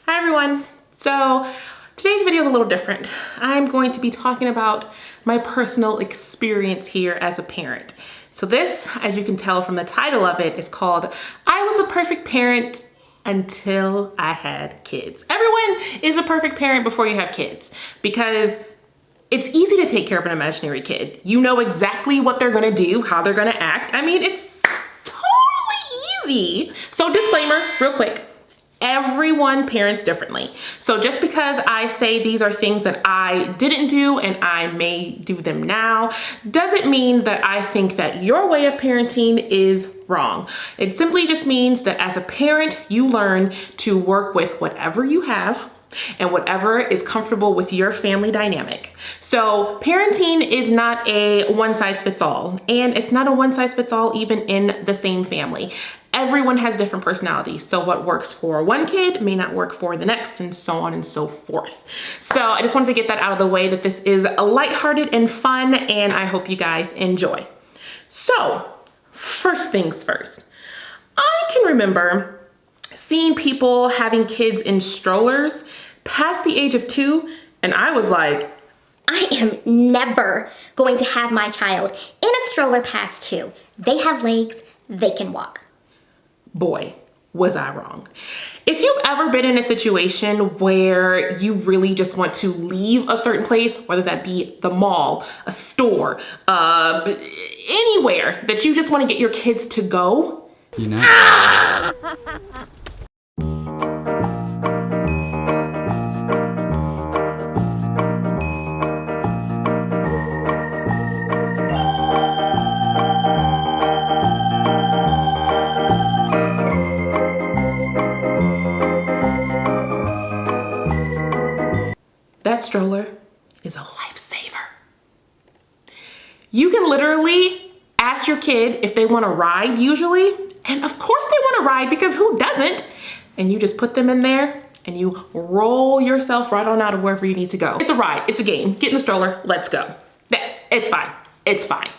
Hi everyone. So today's video is a little different. I'm going to be talking about my personal experience here as a parent. So this, as you can tell from the title of it, is called I Was a Perfect Parent Until I Had Kids. Everyone is a perfect parent before you have kids because it's easy to take care of an imaginary kid. You know exactly what they're gonna do, how they're gonna act. I mean, it's totally easy. So disclaimer, real quick. Everyone parents differently. So just because I say these are things that I didn't do and I may do them now, doesn't mean that I think that your way of parenting is wrong. It simply just means that as a parent, you learn to work with whatever you have and whatever is comfortable with your family dynamic. So parenting is not a one size fits all, and it's not a one size fits all even in the same family. Everyone has different personalities. So what works for one kid may not work for the next, and so on and so forth. So I just wanted to get that out of the way, that this is lighthearted and fun, and I hope you guys enjoy. So first things first, I can remember seeing people having kids in strollers past the age of 2, and I was like, I am never going to have my child in a stroller past 2. They have legs, they can walk. Boy, was I wrong. If you've ever been in a situation where you really just want to leave a certain place, whether that be the mall, a store, anywhere that you just want to get your kids to go, you know. that stroller is a lifesaver. You can literally ask your kid if they want to ride usually, and of course they want to ride because who doesn't? And you just put them in there and you roll yourself right on out of wherever you need to go. It's a ride, it's a game. Get in the stroller, let's go. It's fine, it's fine.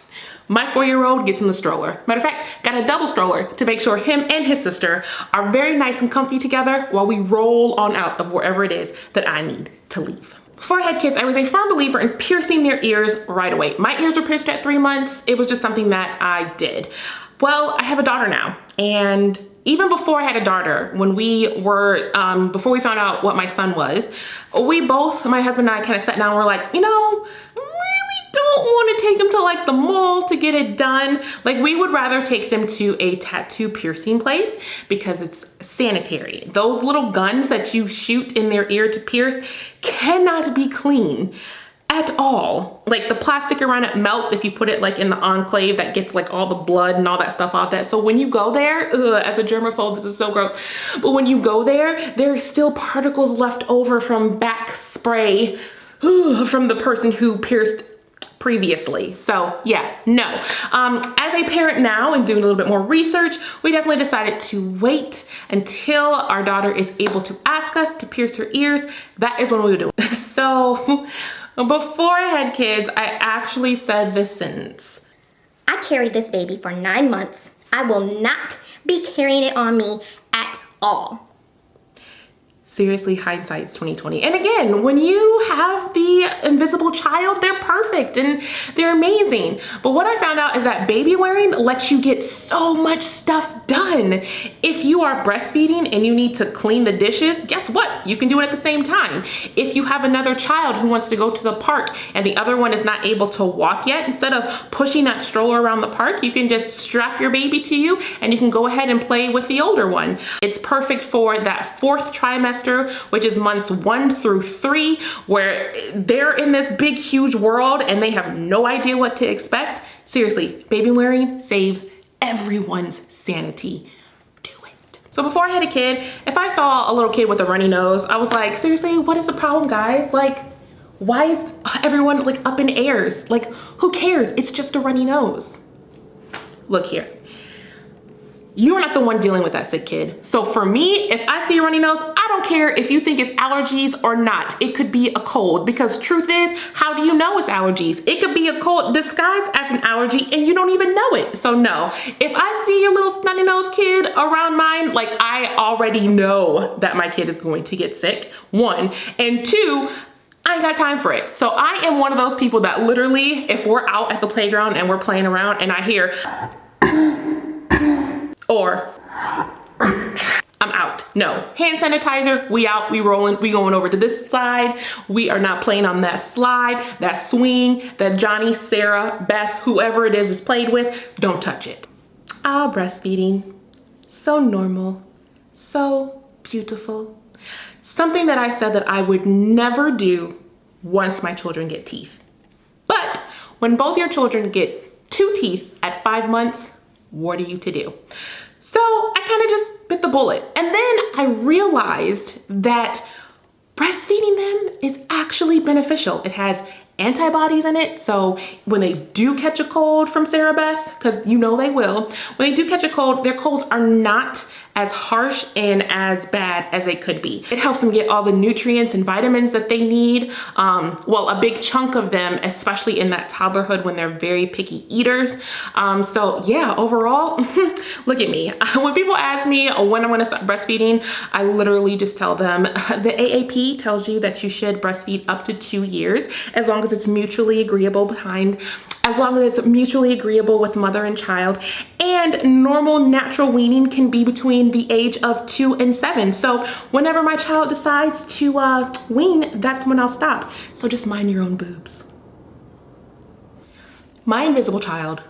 My 4-year-old gets in the stroller. Matter of fact, got a double stroller to make sure him and his sister are very nice and comfy together while we roll on out of wherever it is that I need to leave. Before I had kids, I was a firm believer in piercing their ears right away. My ears were pierced at 3 months. It was just something that I did. Well, I have a daughter now, and even before I had a daughter, when we were, before we found out what my son was, we both, my husband and I, kind of sat down and were like, you know, don't want to take them to like the mall to get it done. Like, we would rather take them to a tattoo piercing place because it's sanitary. Those little guns that you shoot in their ear to pierce cannot be clean at all. Like, the plastic around it melts if you put it like in the enclave that gets like all the blood and all that stuff off that. So when you go there, as a germaphobe, this is so gross, but when you go there, there's still particles left over from back spray from the person who pierced previously. So yeah, no. As a parent now and doing a little bit more research, we definitely decided to wait until our daughter is able to ask us to pierce her ears. That is when we would do it. So before I had kids, I actually said this sentence. I carried this baby for 9 months. I will not be carrying it on me at all. Seriously, hindsight's 2020. And again, when you have the invisible child, they're perfect and they're amazing. But what I found out is that baby wearing lets you get so much stuff done. If you are breastfeeding and you need to clean the dishes, guess what? You can do it at the same time. If you have another child who wants to go to the park and the other one is not able to walk yet, instead of pushing that stroller around the park, you can just strap your baby to you and you can go ahead and play with the older one. It's perfect for that 4th trimester, which is months 1 through 3, where they're in this big, huge world and they have no idea what to expect. Seriously, baby wearing saves everyone's sanity. Do it. So before I had a kid, if I saw a little kid with a runny nose, I was like, seriously, what is the problem, guys? Like, why is everyone like up in airs? Like, who cares? It's just a runny nose. Look here. You're not the one dealing with that sick kid. So for me, if I see a runny nose, I don't care if you think it's allergies or not. It could be a cold, because truth is, how do you know it's allergies? It could be a cold disguised as an allergy and you don't even know it. So no, if I see a little snotty nose kid around mine, like, I already know that my kid is going to get sick, one. And two, I ain't got time for it. So I am one of those people that literally, if we're out at the playground and we're playing around and I hear or I'm out. No, hand sanitizer, we out, we rolling, we going over to this side. We are not playing on that slide, that swing, that Johnny, Sarah, Beth, whoever it is played with. Don't touch it. Ah, breastfeeding, so normal, so beautiful. Something that I said that I would never do once my children get teeth. But when both your children get 2 teeth at 5 months, what are you to do? So I kind of just bit the bullet. And then I realized that breastfeeding them is actually beneficial. It has antibodies in it. So when they do catch a cold from Sarah Beth, because you know they will, when they do catch a cold, their colds are not as harsh and as bad as they could be. It helps them get all the nutrients and vitamins that they need. Well, a big chunk of them, especially in that toddlerhood when they're very picky eaters. So yeah, overall, look at me. When people ask me when I'm gonna stop breastfeeding, I literally just tell them, the AAP tells you that you should breastfeed up to 2 years, as long as it's mutually agreeable with mother and child. And normal natural weaning can be between the age of 2 and 7. So whenever my child decides to wean, that's when I'll stop. So just mind your own boobs. My invisible child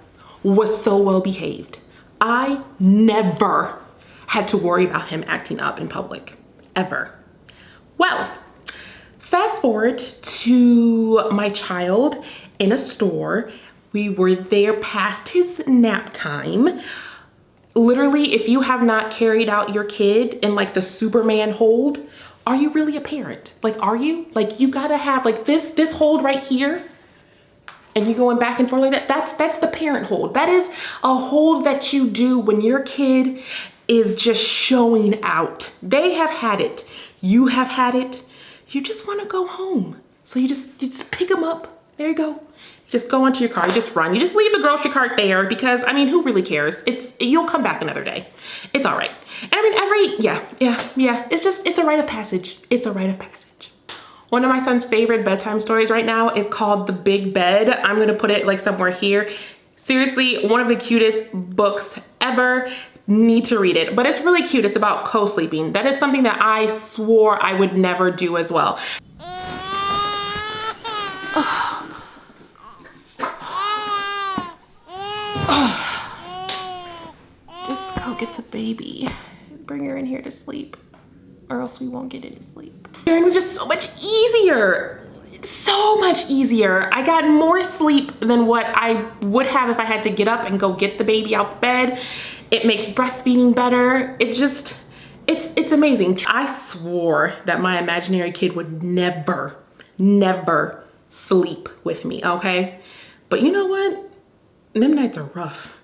was so well behaved. I never had to worry about him acting up in public, ever. Well, fast forward to my child in a store. We were there past his nap time. Literally, if you have not carried out your kid in like the Superman hold, are you really a parent? Like, are you? Like, you gotta have like this hold right here, and you going back and forth like that. That's the parent hold. That is a hold that you do when your kid is just showing out. They have had it. You have had it. You just want to go home. So you just pick them up. There you go. Just go onto your car, you just run. You just leave the grocery cart there, because I mean, who really cares? You'll come back another day. It's all right. And I mean, yeah. It's a rite of passage. It's a rite of passage. One of my son's favorite bedtime stories right now is called The Big Bed. I'm gonna put it like somewhere here. Seriously, one of the cutest books ever. Need to read it, but it's really cute. It's about co-sleeping. That is something that I swore I would never do as well. Just go get the baby. Bring her in here to sleep, or else we won't get any sleep. It was just so much easier. So much easier. I got more sleep than what I would have if I had to get up and go get the baby out of bed. It makes breastfeeding better. It's amazing. I swore that my imaginary kid would never sleep with me, okay? But you know what? Them nights are rough,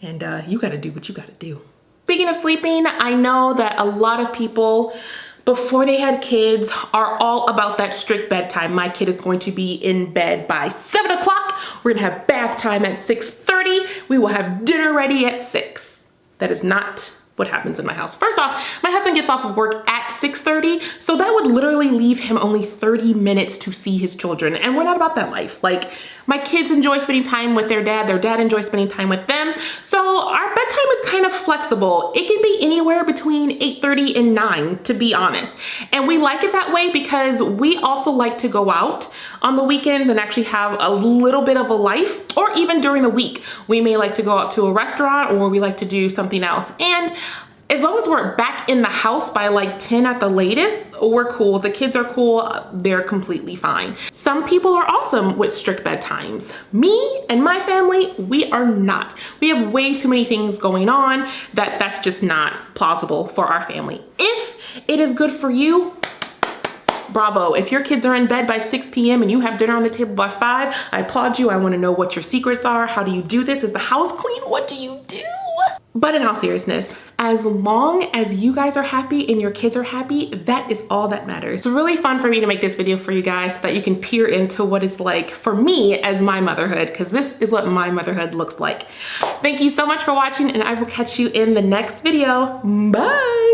and you gotta do what you gotta do. Speaking of sleeping, I know that a lot of people before they had kids are all about that strict bedtime. My kid is going to be in bed by 7 o'clock. We're gonna have bath time at 6:30. We will have dinner ready at 6. That is not what happens in my house. First off, my husband gets off of work at 6:30, so that would literally leave him only 30 minutes to see his children, and we're not about that life. Like, my kids enjoy spending time with their dad enjoys spending time with them, so our bedtime is kind of flexible. It can be anywhere between 8:30 and 9, to be honest, and we like it that way because we also like to go out on the weekends and actually have a little bit of a life, or even during the week. We may like to go out to a restaurant, or we like to do something else, and as long as we're back in the house by like 10 at the latest, we're cool. The kids are cool. They're completely fine. Some people are awesome with strict bedtimes. Me and my family, we are not. We have way too many things going on that's just not plausible for our family. If it is good for you, bravo. If your kids are in bed by 6 p.m. and you have dinner on the table by 5, I applaud you. I want to know what your secrets are. How do you do this? Is the house clean? What do you do? But in all seriousness, as long as you guys are happy and your kids are happy, that is all that matters. It's really fun for me to make this video for you guys so that you can peer into what it's like for me as my motherhood, because this is what my motherhood looks like. Thank you so much for watching, and I will catch you in the next video. Bye!